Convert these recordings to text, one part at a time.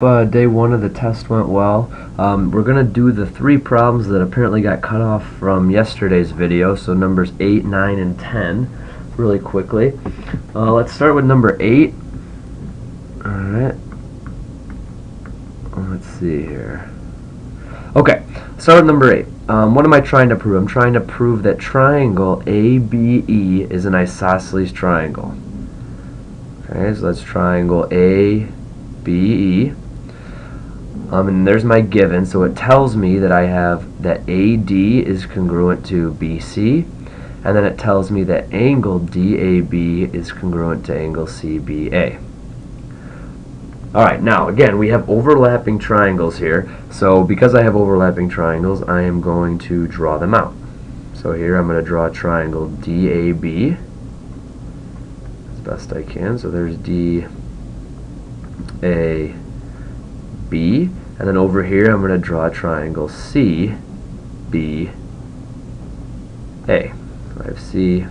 Day one of the test went well. We're going to do the three problems that apparently got cut off from yesterday's video, so numbers 8, 9, and 10 really quickly. Let's start with number 8. Alright. Let's see here. Okay, start with number 8. What am I trying to prove? I'm trying to prove that triangle ABE is an isosceles triangle. Okay, so that's triangle ABE. And there's my given, so it tells me that I have that AD is congruent to BC, and then it tells me that angle DAB is congruent to angle CBA. Alright, now again, we have overlapping triangles here, so because I have overlapping triangles, I am going to draw them out. So here I'm going to draw a triangle DAB as best I can, so there's DAB. And then over here I'm going to draw a triangle CBA. I have CBA.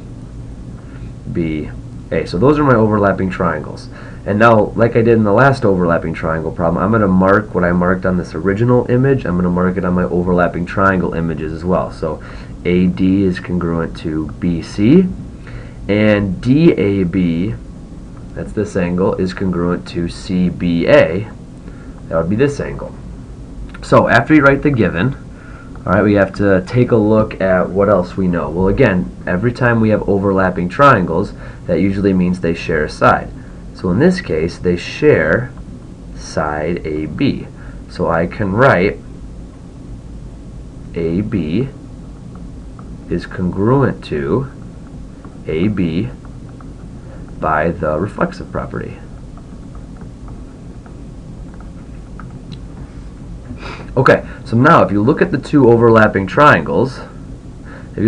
So those are my overlapping triangles. And now, like I did in the last overlapping triangle problem, I'm going to mark what I marked on this original image. I'm going to mark it on my overlapping triangle images as well. So AD is congruent to BC, and DAB, that's this angle, is congruent to CBA. That would be this angle. So after you write the given, alright, we have to take a look at what else we know. Well, again, every time we have overlapping triangles, that usually means they share a side. So in this case, they share side AB. So I can write AB is congruent to AB by the reflexive property. Okay, so now if you look at the two overlapping triangles, it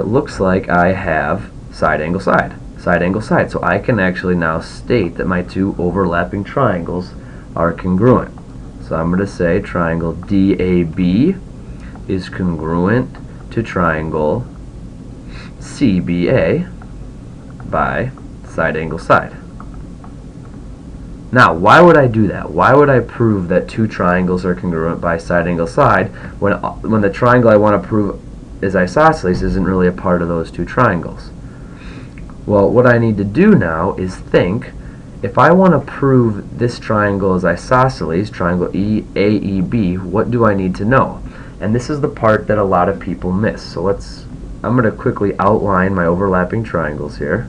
looks like I have side angle side, side angle side. So I can actually now state that my two overlapping triangles are congruent. So I'm going to say triangle DAB is congruent to triangle CBA by side angle side. Now, why would I do that? Why would I prove that two triangles are congruent by side angle side when the triangle I want to prove is isosceles isn't really a part of those two triangles? Well, what I need to do now is think, if I want to prove this triangle is isosceles, triangle AEB, what do I need to know? And this is the part that a lot of people miss. So I'm going to quickly outline my overlapping triangles here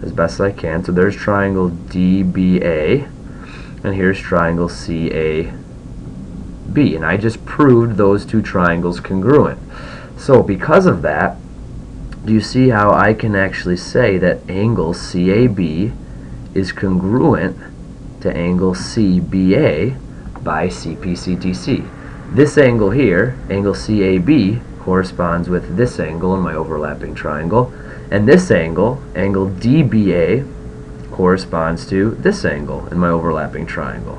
as best I can. So there's triangle DBA, and here's triangle CAB, and I just proved those two triangles congruent. So because of that, do you see how I can actually say that angle CAB is congruent to angle CBA by CPCTC? This angle here, angle CAB, corresponds with this angle in my overlapping triangle, and this angle, angle DBA, corresponds to this angle in my overlapping triangle.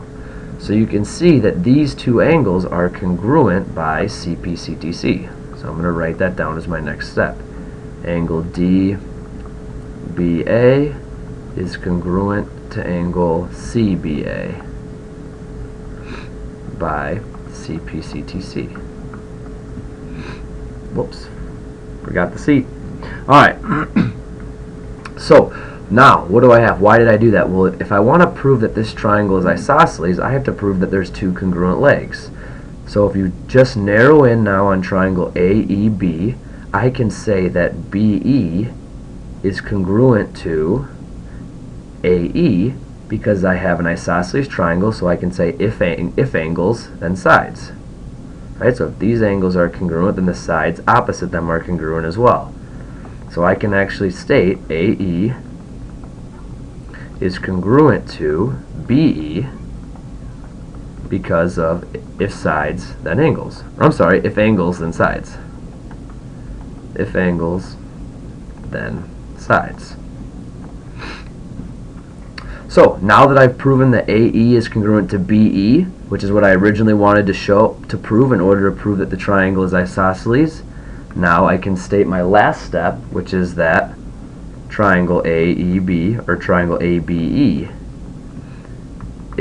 So you can see that these two angles are congruent by CPCTC. So I'm going to write that down as my next step. Angle DBA is congruent to angle CBA by CPCTC. Whoops, forgot the C. Alright, so now what do I have? Why did I do that? Well, if I want to prove that this triangle is isosceles, I have to prove that there's two congruent legs. So if you just narrow in now on triangle AEB, I can say that BE is congruent to AE because I have an isosceles triangle, so I can say if angles, then sides. Right? So if these angles are congruent, then the sides opposite them are congruent as well. So I can actually state AE is congruent to BE because of if sides, then angles. I'm sorry, if angles, then sides. If angles, then sides. So now that I've proven that AE is congruent to BE, which is what I originally wanted to prove in order to prove that the triangle is isosceles, now I can state my last step, which is that triangle AEB, or triangle ABE,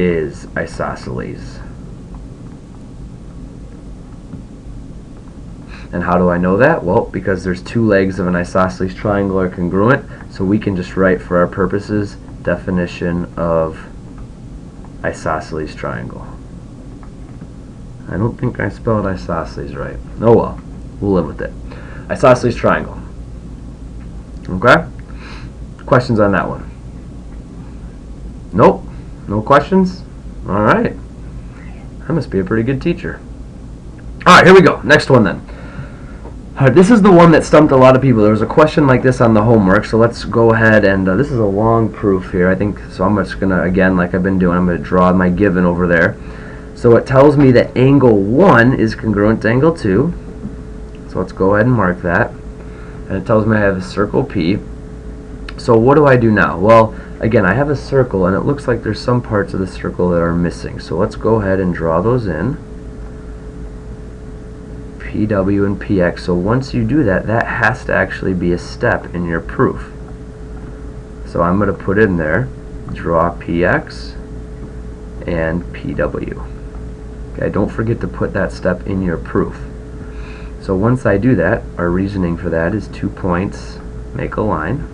is isosceles. And how do I know that? Well, because there's two legs of an isosceles triangle are congruent, so we can just write for our purposes definition of isosceles triangle. I don't think I spelled isosceles right. Oh well, we'll live with it. Isosceles triangle. Okay? Questions on that one? Nope. No questions? Alright. I must be a pretty good teacher. Alright, here we go. Next one then. Alright, this is the one that stumped a lot of people. There was a question like this on the homework, so let's go ahead and this is a long proof here, I think, so I'm just going to, again, like I've been doing, I'm going to draw my given over there. So it tells me that angle 1 is congruent to angle 2. So let's go ahead and mark that. And it tells me I have a circle P. So what do I do now? Well, again, I have a circle, and it looks like there's some parts of the circle that are missing. So let's go ahead and draw those in. PW and PX. So once you do that, that has to actually be a step in your proof. So I'm going to put in there, draw PX and PW. Okay, don't forget to put that step in your proof. So once I do that, our reasoning for that is 2 points make a line.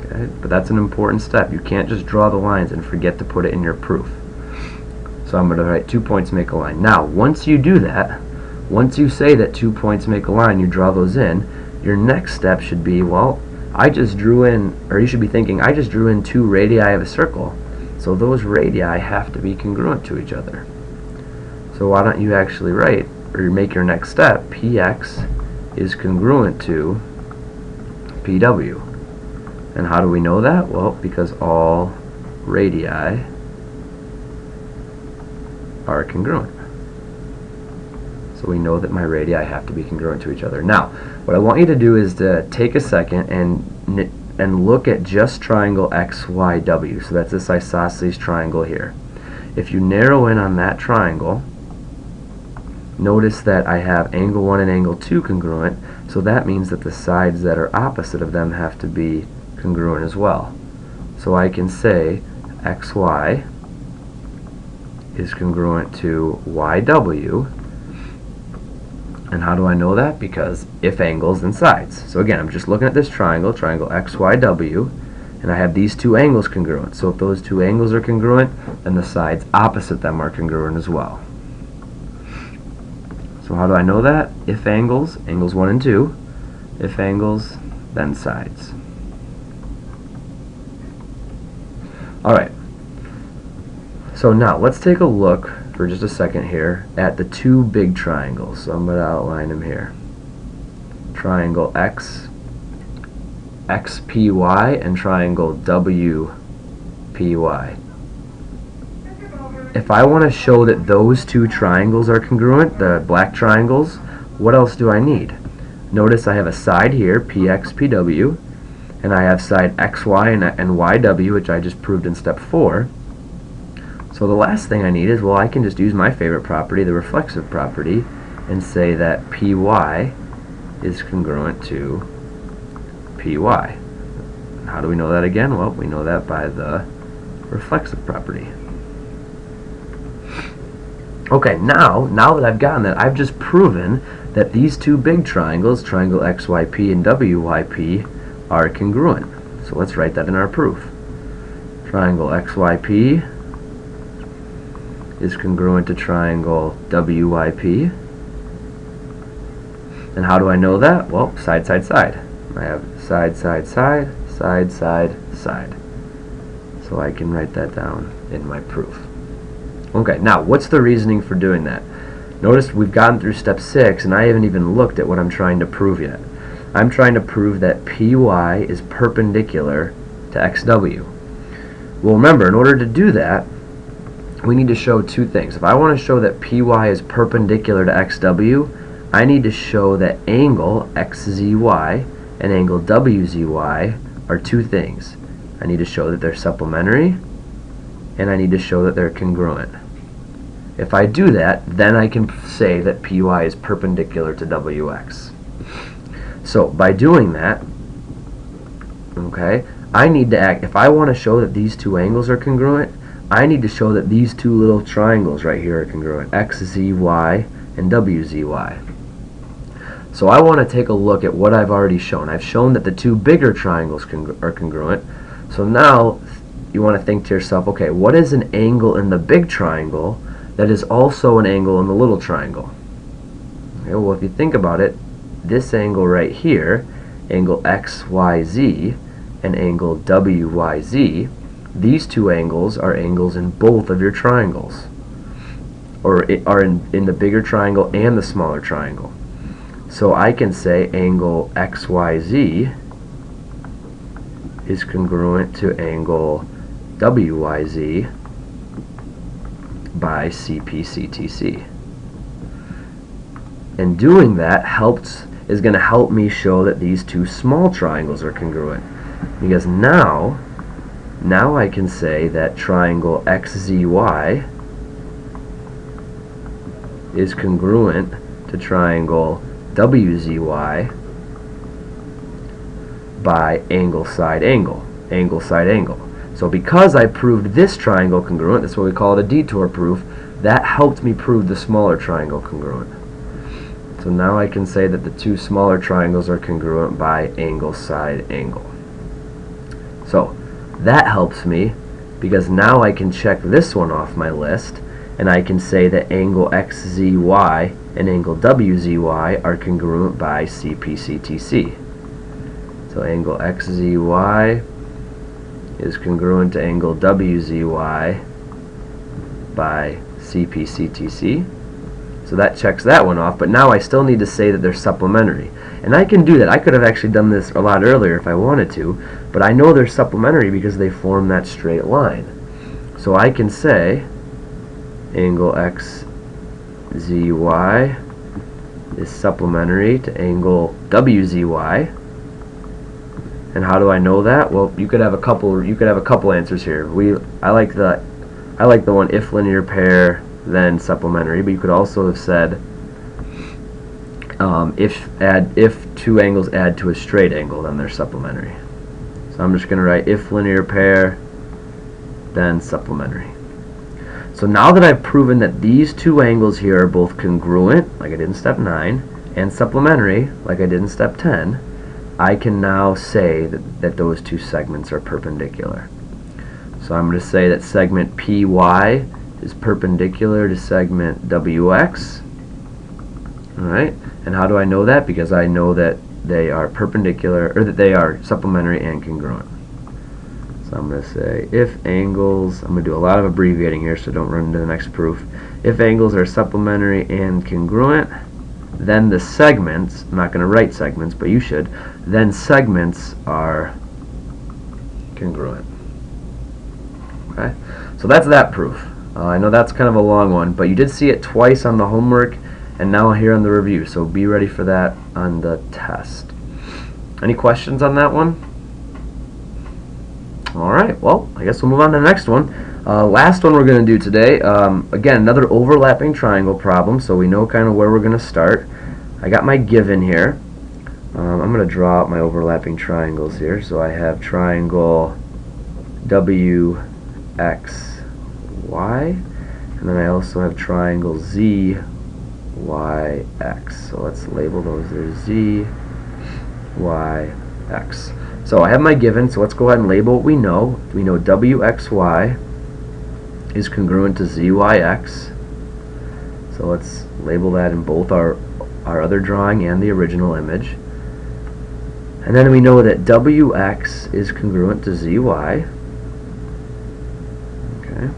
Okay, but that's an important step. You can't just draw the lines and forget to put it in your proof. So I'm going to write 2 points make a line. Now, once you do that, once you say that 2 points make a line, you draw those in, your next step should be, well, I just drew in, or you should be thinking, I just drew in 2 radii of a circle. So those radii have to be congruent to each other. So why don't you actually write, or make your next step, PX is congruent to PW. And how do we know that? Well, because all radii are congruent. So we know that my radii have to be congruent to each other. Now, what I want you to do is to take a second and look at just triangle XYW. So that's this isosceles triangle here. If you narrow in on that triangle, notice that I have angle 1 and angle 2 congruent, so that means that the sides that are opposite of them have to be congruent as well. So I can say XY is congruent to YW. And how do I know that? Because if angles, then sides. So again, I'm just looking at this triangle, triangle XYW, and I have these 2 angles congruent. So if those 2 angles are congruent, then the sides opposite them are congruent as well. So how do I know that? If angles, angles 1 and 2. If angles, then sides. Alright. So now, let's take a look for just a second here at the 2 big triangles. So I'm going to outline them here. Triangle XPY and triangle WPY. If I want to show that those 2 triangles are congruent, the black triangles, what else do I need? Notice I have a side here, PX, PW, and I have side XY and YW, which I just proved in step 4. So the last thing I need is, well, I can just use my favorite property, the reflexive property, and say that PY is congruent to PY. How do we know that again? Well, we know that by the reflexive property. Okay, now that I've gotten that, I've just proven that these 2 big triangles, triangle XYP and WYP, are congruent. So let's write that in our proof. Triangle XYP is congruent to triangle WYP. And how do I know that? Well, side, side, side. I have side, side, side, side, side, side. So I can write that down in my proof. Okay, now what's the reasoning for doing that? Notice we've gotten through step 6 and I haven't even looked at what I'm trying to prove yet. I'm trying to prove that PY is perpendicular to XW. Well, remember, in order to do that, we need to show 2 things. If I want to show that PY is perpendicular to XW, I need to show that angle XZY and angle WZY are 2 things. I need to show that they're supplementary, and I need to show that they're congruent. If I do that, then I can say that PY is perpendicular to WX. So by doing that, okay, I need to act, if I want to show that these two angles are congruent, I need to show that these two little triangles right here are congruent, XZY and WZY. So I want to take a look at what I've already shown. I've shown that the two bigger triangles are congruent. So now you want to think to yourself, okay, what is an angle in the big triangle that is also an angle in the little triangle? Okay, well, if you think about it, this angle right here, angle XYZ and angle WYZ, these two angles are angles in both of your triangles, or are in the bigger triangle and the smaller triangle. So I can say angle XYZ is congruent to angle WYZ by CPCTC. And doing that is going to help me show that these two small triangles are congruent, because now I can say that triangle XZY is congruent to triangle WZY by angle side angle, angle side angle. So because I proved this triangle congruent, that's what we call it a detour proof, that helped me prove the smaller triangle congruent. So now I can say that the two smaller triangles are congruent by angle side angle. So that helps me because now I can check this one off my list, and I can say that angle XZY and angle WZY are congruent by CPCTC. So angle XZY is congruent to angle WZY by CPCTC. So that checks that one off, but now I still need to say that they're supplementary. And I can do that. I could have actually done this a lot earlier if I wanted to, but I know they're supplementary because they form that straight line. So I can say angle XZY is supplementary to angle WZY. And how do I know that? Well, you could have a couple answers here. I like the one if linear pair then supplementary, but you could also have said if two angles add to a straight angle, then they're supplementary. So I'm just going to write if linear pair then supplementary. So now that I've proven that these two angles here are both congruent, like I did in step 9, and supplementary, like I did in step 10, I can now say that those two segments are perpendicular. So I'm going to say that segment PY is perpendicular to segment WX. Alright, and how do I know that? Because I know that they are perpendicular, or that they are supplementary and congruent. So I'm going to say if angles, I'm going to do a lot of abbreviating here so don't run into the next proof. If angles are supplementary and congruent, then the segments, I'm not going to write segments, but you should, then segments are congruent. Okay, so that's that proof. I know that's kind of a long one, but you did see it twice on the homework and now here on the review, so be ready for that on the test. Any questions on that one? Alright, well, I guess we'll move on to the next one. Last one we're going to do today, again, another overlapping triangle problem, so we know kind of where we're going to start. I got my given here. I'm going to draw out my overlapping triangles here. So I have triangle WXY, and then I also have triangle ZYX. So let's label those there, ZYX. So I have my given, so let's go ahead and label what we know. We know WXY is congruent to ZYX. So let's label that in both our other drawing and the original image. And then we know that WX is congruent to ZY. Okay.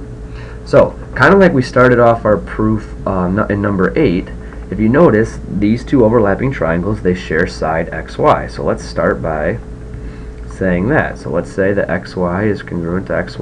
So, kind of like we started off our proof in number 8, if you notice, these two overlapping triangles, they share side XY. So let's start by saying that. So let's say that XY is congruent to XY.